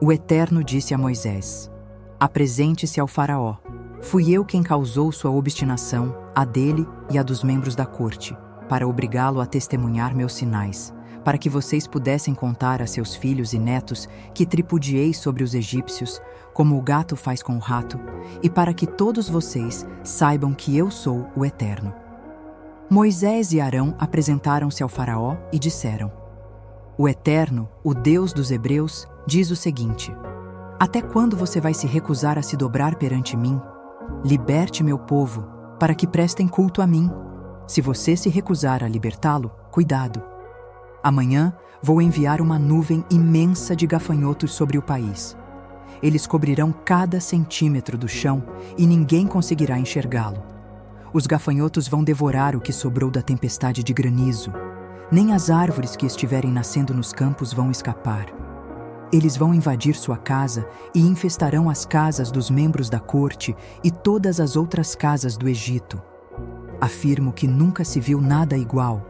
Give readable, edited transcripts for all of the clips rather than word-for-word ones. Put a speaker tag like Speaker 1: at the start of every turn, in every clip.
Speaker 1: O Eterno disse a Moisés: apresente-se ao faraó. Fui eu quem causou sua obstinação, a dele e a dos membros da corte, para obrigá-lo a testemunhar meus sinais, para que vocês pudessem contar a seus filhos e netos que tripudiei sobre os egípcios, como o gato faz com o rato, e para que todos vocês saibam que eu sou o Eterno. Moisés e Arão apresentaram-se ao faraó e disseram: o Eterno, o Deus dos Hebreus, diz o seguinte: até quando você vai se recusar a se dobrar perante mim? Liberte meu povo, para que prestem culto a mim. Se você se recusar a libertá-lo, cuidado. Amanhã vou enviar uma nuvem imensa de gafanhotos sobre o país. Eles cobrirão cada centímetro do chão e ninguém conseguirá enxergá-lo. Os gafanhotos vão devorar o que sobrou da tempestade de granizo. Nem as árvores que estiverem nascendo nos campos vão escapar. Eles vão invadir sua casa e infestarão as casas dos membros da corte e todas as outras casas do Egito. Afirmo que nunca se viu nada igual,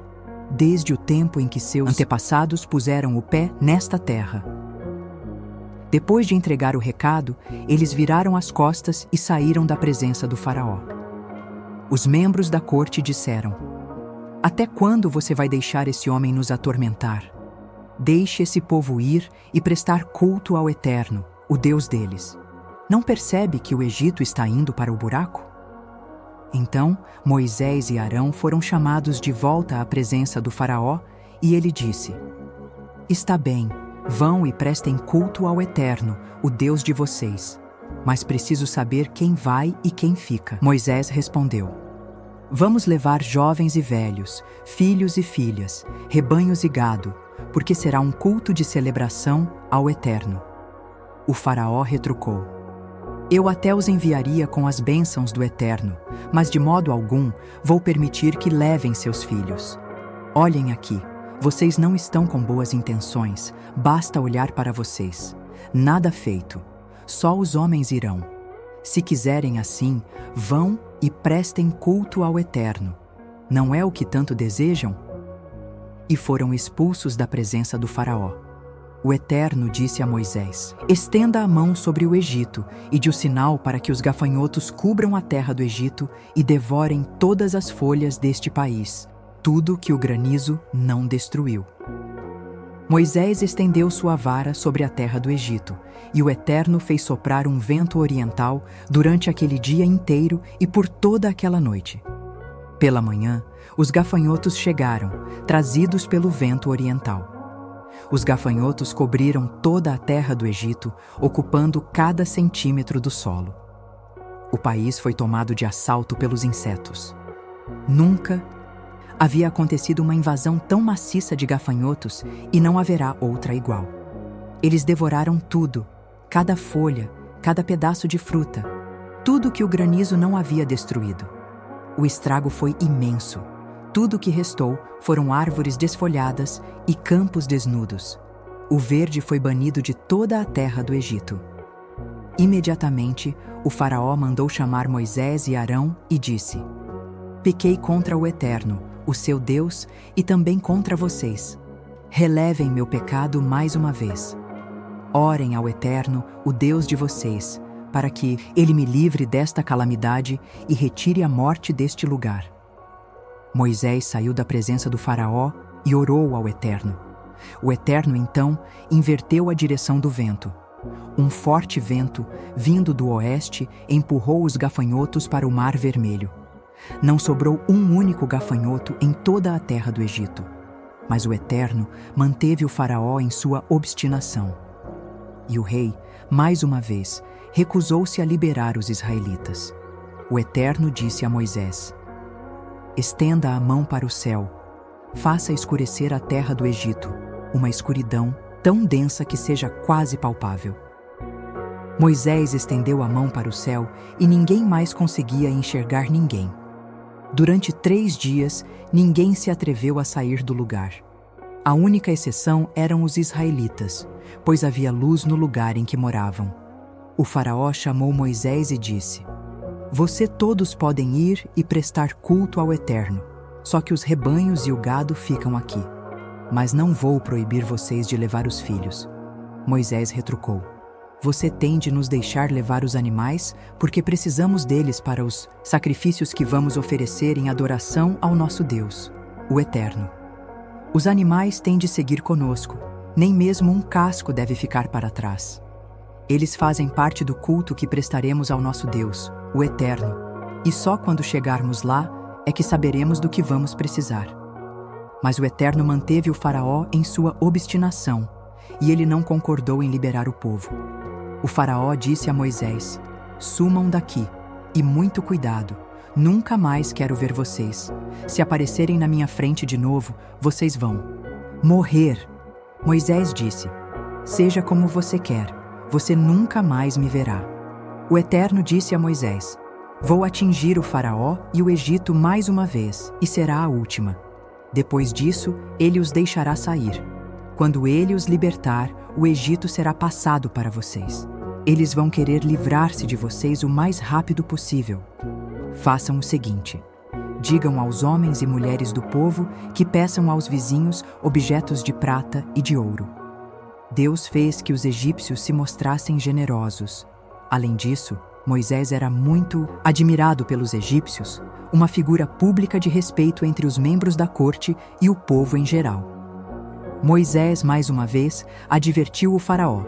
Speaker 1: desde o tempo em que seus antepassados puseram o pé nesta terra. Depois de entregar o recado, eles viraram as costas e saíram da presença do faraó. Os membros da corte disseram: até quando você vai deixar esse homem nos atormentar? Deixe esse povo ir e prestar culto ao Eterno, o Deus deles. Não percebe que o Egito está indo para o buraco? Então, Moisés e Arão foram chamados de volta à presença do faraó e ele disse: está bem, vão e prestem culto ao Eterno, o Deus de vocês. Mas preciso saber quem vai e quem fica. Moisés respondeu: vamos levar jovens e velhos, filhos e filhas, rebanhos e gado, porque será um culto de celebração ao Eterno. O faraó retrucou: eu até os enviaria com as bênçãos do Eterno, mas de modo algum vou permitir que levem seus filhos. Olhem aqui, vocês não estão com boas intenções, basta olhar para vocês. Nada feito, só os homens irão. Se quiserem assim, vão e prestem culto ao Eterno. Não é o que tanto desejam? E foram expulsos da presença do faraó. O Eterno disse a Moisés: estenda a mão sobre o Egito e dê o sinal para que os gafanhotos cubram a terra do Egito e devorem todas as folhas deste país, tudo que o granizo não destruiu. Moisés estendeu sua vara sobre a terra do Egito, e o Eterno fez soprar um vento oriental durante aquele dia inteiro e por toda aquela noite. Pela manhã, os gafanhotos chegaram, trazidos pelo vento oriental. Os gafanhotos cobriram toda a terra do Egito, ocupando cada centímetro do solo. O país foi tomado de assalto pelos insetos. Nunca havia acontecido uma invasão tão maciça de gafanhotos e não haverá outra igual. Eles devoraram tudo, cada folha, cada pedaço de fruta, tudo que o granizo não havia destruído. O estrago foi imenso. Tudo o que restou foram árvores desfolhadas e campos desnudos. O verde foi banido de toda a terra do Egito. Imediatamente, o faraó mandou chamar Moisés e Arão e disse: pequei contra o Eterno, o seu Deus, e também contra vocês. Relevem meu pecado mais uma vez. Orem ao Eterno, o Deus de vocês, para que ele me livre desta calamidade e retire a morte deste lugar. Moisés saiu da presença do faraó e orou ao Eterno. O Eterno, então, inverteu a direção do vento. Um forte vento, vindo do oeste, empurrou os gafanhotos para o Mar Vermelho. Não sobrou um único gafanhoto em toda a terra do Egito. Mas o Eterno manteve o faraó em sua obstinação. E o rei, mais uma vez, recusou-se a liberar os israelitas. O Eterno disse a Moisés: estenda a mão para o céu, faça escurecer a terra do Egito, uma escuridão tão densa que seja quase palpável. Moisés estendeu a mão para o céu e ninguém mais conseguia enxergar ninguém. Durante 3 dias, ninguém se atreveu a sair do lugar. A única exceção eram os israelitas, pois havia luz no lugar em que moravam. O faraó chamou Moisés e disse: você todos podem ir e prestar culto ao Eterno, só que os rebanhos e o gado ficam aqui. Mas não vou proibir vocês de levar os filhos. Moisés retrucou: você tem de nos deixar levar os animais, porque precisamos deles para os sacrifícios que vamos oferecer em adoração ao nosso Deus, o Eterno. Os animais têm de seguir conosco, nem mesmo um casco deve ficar para trás. Eles fazem parte do culto que prestaremos ao nosso Deus, o Eterno, e só quando chegarmos lá é que saberemos do que vamos precisar. Mas o Eterno manteve o faraó em sua obstinação, e ele não concordou em liberar o povo. O faraó disse a Moisés: "Sumam daqui, e muito cuidado, nunca mais quero ver vocês. Se aparecerem na minha frente de novo, vocês vão morrer." Moisés disse: "Seja como você quer, você nunca mais me verá." O Eterno disse a Moisés: "Vou atingir o faraó e o Egito mais uma vez, e será a última. Depois disso, ele os deixará sair. Quando ele os libertar, o Egito será passado para vocês. Eles vão querer livrar-se de vocês o mais rápido possível. Façam o seguinte: digam aos homens e mulheres do povo que peçam aos vizinhos objetos de prata e de ouro." Deus fez que os egípcios se mostrassem generosos. Além disso, Moisés era muito admirado pelos egípcios, uma figura pública de respeito entre os membros da corte e o povo em geral. Moisés, mais uma vez, advertiu o faraó: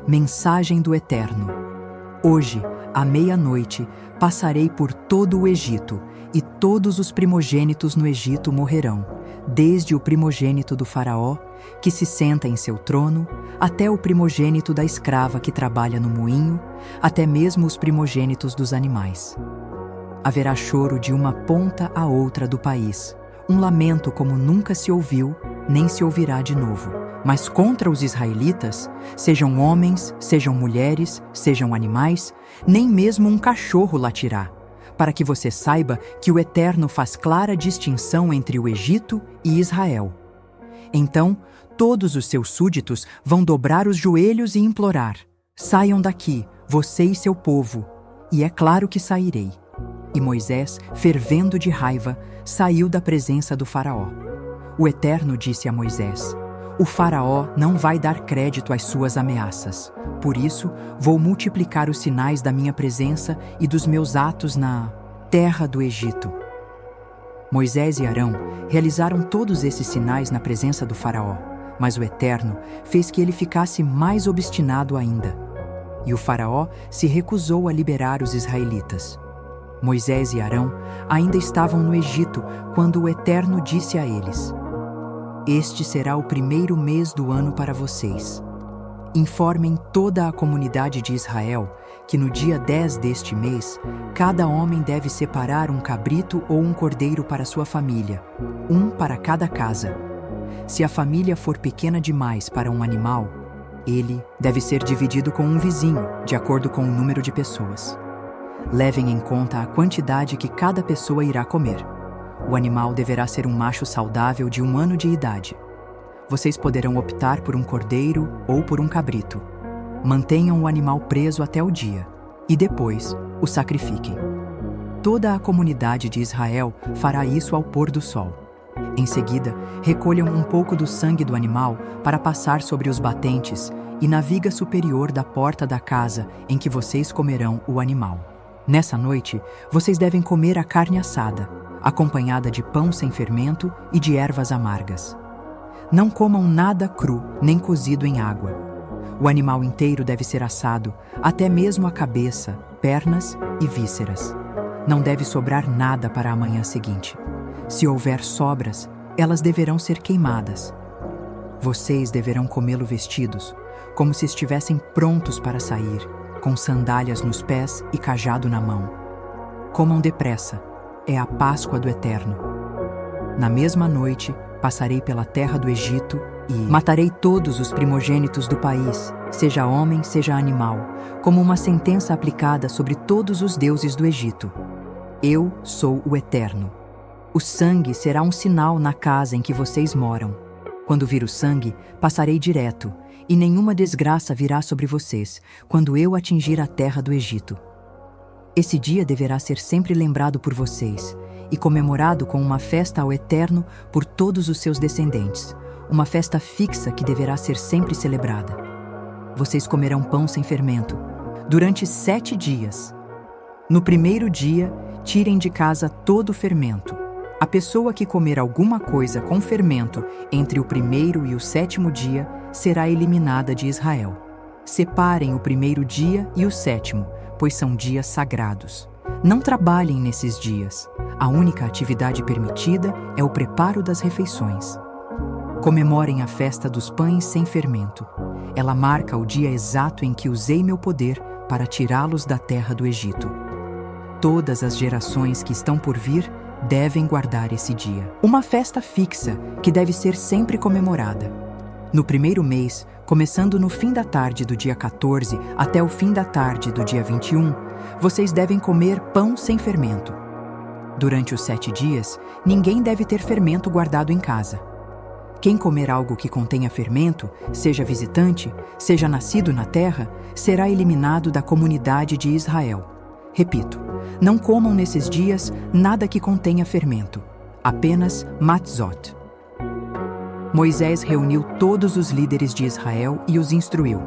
Speaker 1: "Mensagem do Eterno. Hoje, à meia-noite, passarei por todo o Egito, e todos os primogênitos no Egito morrerão, desde o primogênito do faraó, que se senta em seu trono, até o primogênito da escrava que trabalha no moinho, até mesmo os primogênitos dos animais. Haverá choro de uma ponta à outra do país, um lamento como nunca se ouviu, nem se ouvirá de novo. Mas contra os israelitas, sejam homens, sejam mulheres, sejam animais, nem mesmo um cachorro latirá, para que você saiba que o Eterno faz clara distinção entre o Egito e Israel. Então, todos os seus súditos vão dobrar os joelhos e implorar: saiam daqui, você e seu povo. E é claro que sairei." E Moisés, fervendo de raiva, saiu da presença do faraó. O Eterno disse a Moisés: "O faraó não vai dar crédito às suas ameaças. Por isso, vou multiplicar os sinais da minha presença e dos meus atos na terra do Egito." Moisés e Arão realizaram todos esses sinais na presença do faraó, mas o Eterno fez que ele ficasse mais obstinado ainda. E o faraó se recusou a liberar os israelitas. Moisés e Arão ainda estavam no Egito quando o Eterno disse a eles: "Este será o primeiro mês do ano para vocês. Informem toda a comunidade de Israel que no dia 10 deste mês, cada homem deve separar um cabrito ou um cordeiro para sua família, um para cada casa. Se a família for pequena demais para um animal, ele deve ser dividido com um vizinho, de acordo com o número de pessoas. Levem em conta a quantidade que cada pessoa irá comer. O animal deverá ser um macho saudável de 1 ano de idade. Vocês poderão optar por um cordeiro ou por um cabrito. Mantenham o animal preso até o dia, e depois o sacrifiquem. Toda a comunidade de Israel fará isso ao pôr do sol. Em seguida, recolham um pouco do sangue do animal para passar sobre os batentes e na viga superior da porta da casa em que vocês comerão o animal. Nessa noite, vocês devem comer a carne assada, acompanhada de pão sem fermento e de ervas amargas. Não comam nada cru, nem cozido em água. O animal inteiro deve ser assado, até mesmo a cabeça, pernas e vísceras. Não deve sobrar nada para a manhã seguinte. Se houver sobras, elas deverão ser queimadas. Vocês deverão comê-lo vestidos, como se estivessem prontos para sair, com sandálias nos pés e cajado na mão. Comam depressa, é a Páscoa do Eterno. Na mesma noite, passarei pela terra do Egito e matarei todos os primogênitos do país, seja homem, seja animal, como uma sentença aplicada sobre todos os deuses do Egito. Eu sou o Eterno. O sangue será um sinal na casa em que vocês moram. Quando vir o sangue, passarei direto, e nenhuma desgraça virá sobre vocês, quando eu atingir a terra do Egito. Esse dia deverá ser sempre lembrado por vocês, e comemorado com uma festa ao Eterno por todos os seus descendentes, uma festa fixa que deverá ser sempre celebrada. vocês comerão pão sem fermento, durante 7 dias. No primeiro dia, tirem de casa todo o fermento. A pessoa que comer alguma coisa com fermento entre o primeiro e o 7º dia será eliminada de Israel. Separem o primeiro dia e o 7º, pois são dias sagrados. Não trabalhem nesses dias. A única atividade permitida é o preparo das refeições. Comemorem a festa dos pães sem fermento. Ela marca o dia exato em que usei meu poder para tirá-los da terra do Egito. Todas as gerações que estão por vir devem guardar esse dia. Uma festa fixa que deve ser sempre comemorada. No primeiro mês, começando no fim da tarde do dia 14 até o fim da tarde do dia 21, vocês devem comer pão sem fermento. Durante os 7 dias, ninguém deve ter fermento guardado em casa. Quem comer algo que contenha fermento, seja visitante, seja nascido na terra, será eliminado da comunidade de Israel. Repito, não comam nesses dias nada que contenha fermento, apenas matzot. Moisés reuniu todos os líderes de Israel e os instruiu.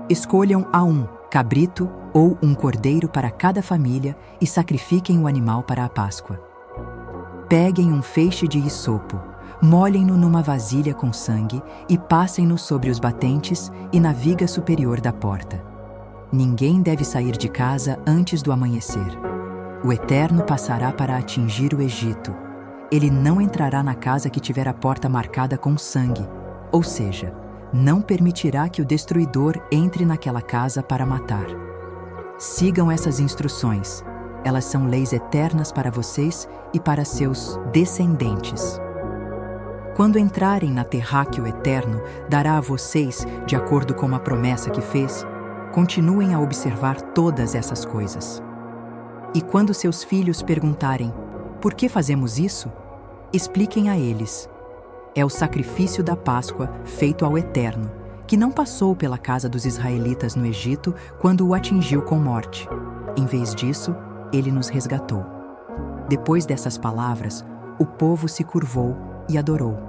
Speaker 1: Escolham um cabrito ou um cordeiro para cada família e sacrifiquem o animal para a Páscoa. Peguem um feixe de hisopo, molhem-no numa vasilha com sangue e passem-no sobre os batentes e na viga superior da porta. Ninguém deve sair de casa antes do amanhecer. O Eterno passará para atingir o Egito. Ele não entrará na casa que tiver a porta marcada com sangue, ou seja, não permitirá que o destruidor entre naquela casa para matar. Sigam essas instruções. Elas são leis eternas para vocês e para seus descendentes. Quando entrarem na terra que o Eterno dará a vocês, de acordo com a promessa que fez, continuem a observar todas essas coisas. E quando seus filhos perguntarem, por que fazemos isso? Expliquem a eles. É o sacrifício da Páscoa feito ao Eterno, que não passou pela casa dos israelitas no Egito quando o atingiu com morte. Em vez disso, ele nos resgatou. Depois dessas palavras, o povo se curvou e adorou.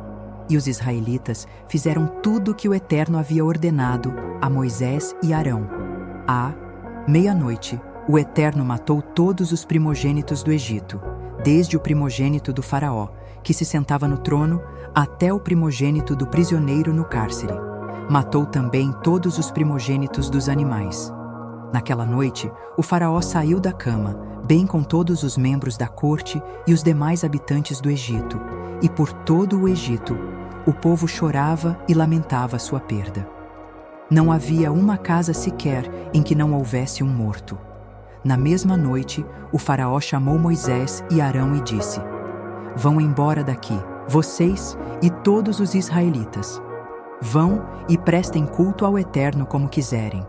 Speaker 1: E os israelitas fizeram tudo o que o Eterno havia ordenado a Moisés e Arão. À meia-noite, o Eterno matou todos os primogênitos do Egito, desde o primogênito do faraó, que se sentava no trono, até o primogênito do prisioneiro no cárcere. Matou também todos os primogênitos dos animais. Naquela noite, o faraó saiu da cama, bem com todos os membros da corte e os demais habitantes do Egito, e por todo o Egito, o povo chorava e lamentava sua perda. Não havia uma casa sequer em que não houvesse um morto. Na mesma noite, o faraó chamou Moisés e Arão e disse: Vão embora daqui, vocês e todos os israelitas. Vão e prestem culto ao Eterno como quiserem.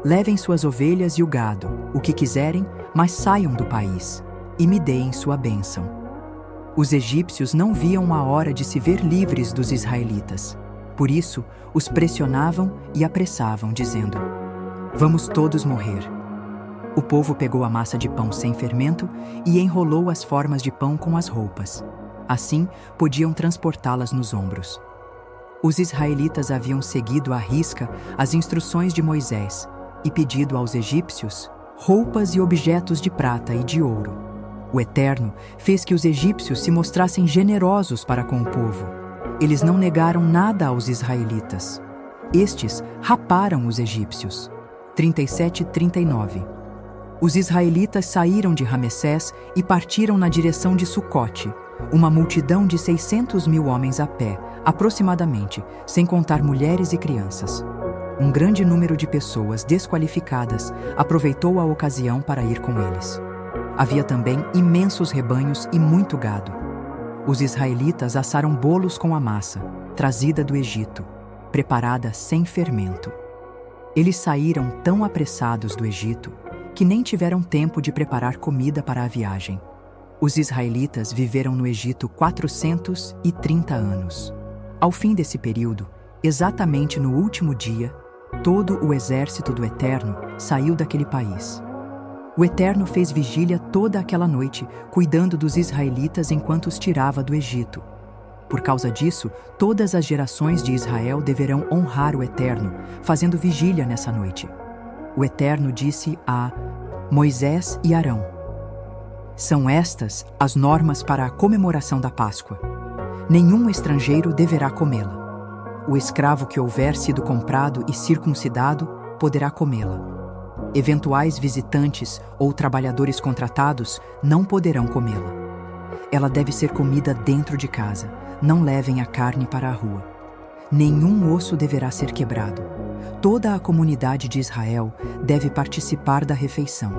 Speaker 1: Levem suas ovelhas e o gado, o que quiserem, mas saiam do país, e me deem sua bênção. Os egípcios não viam a hora de se ver livres dos israelitas. Por isso, os pressionavam e apressavam, dizendo: Vamos todos morrer. O povo pegou a massa de pão sem fermento e enrolou as formas de pão com as roupas. Assim, podiam transportá-las nos ombros. Os israelitas haviam seguido à risca as instruções de Moisés e pedido aos egípcios roupas e objetos de prata e de ouro. O Eterno fez que os egípcios se mostrassem generosos para com o povo. Eles não negaram nada aos israelitas. Estes raparam os egípcios. 37:39. Os israelitas saíram de Ramessés e partiram na direção de Sucote, uma multidão de 600.000 homens a pé, aproximadamente, sem contar mulheres e crianças. Um grande número de pessoas desqualificadas aproveitou a ocasião para ir com eles. Havia também imensos rebanhos e muito gado. Os israelitas assaram bolos com a massa, trazida do Egito, preparada sem fermento. Eles saíram tão apressados do Egito que nem tiveram tempo de preparar comida para a viagem. Os israelitas viveram no Egito 430 anos. Ao fim desse período, exatamente no último dia, todo o exército do Eterno saiu daquele país. O Eterno fez vigília toda aquela noite, cuidando dos israelitas enquanto os tirava do Egito. Por causa disso, todas as gerações de Israel deverão honrar o Eterno, fazendo vigília nessa noite. O Eterno disse a Moisés e Arão: São estas as normas para a comemoração da Páscoa. Nenhum estrangeiro deverá comê-la. O escravo que houver sido comprado e circuncidado poderá comê-la. Eventuais visitantes ou trabalhadores contratados não poderão comê-la. Ela deve ser comida dentro de casa. Não levem a carne para a rua. Nenhum osso deverá ser quebrado. Toda a comunidade de Israel deve participar da refeição.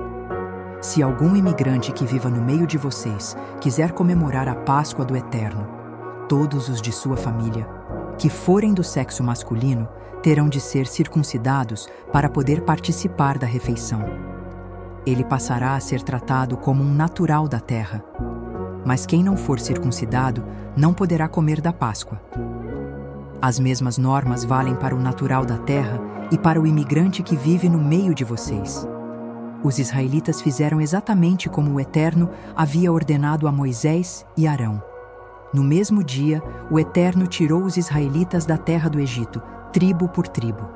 Speaker 1: Se algum imigrante que viva no meio de vocês quiser comemorar a Páscoa do Eterno, todos os de sua família, que forem do sexo masculino, terão de ser circuncidados para poder participar da refeição. Ele passará a ser tratado como um natural da terra. Mas quem não for circuncidado não poderá comer da Páscoa. As mesmas normas valem para o natural da terra e para o imigrante que vive no meio de vocês. Os israelitas fizeram exatamente como o Eterno havia ordenado a Moisés e Arão. No mesmo dia, o Eterno tirou os israelitas da terra do Egito, tribo por tribo.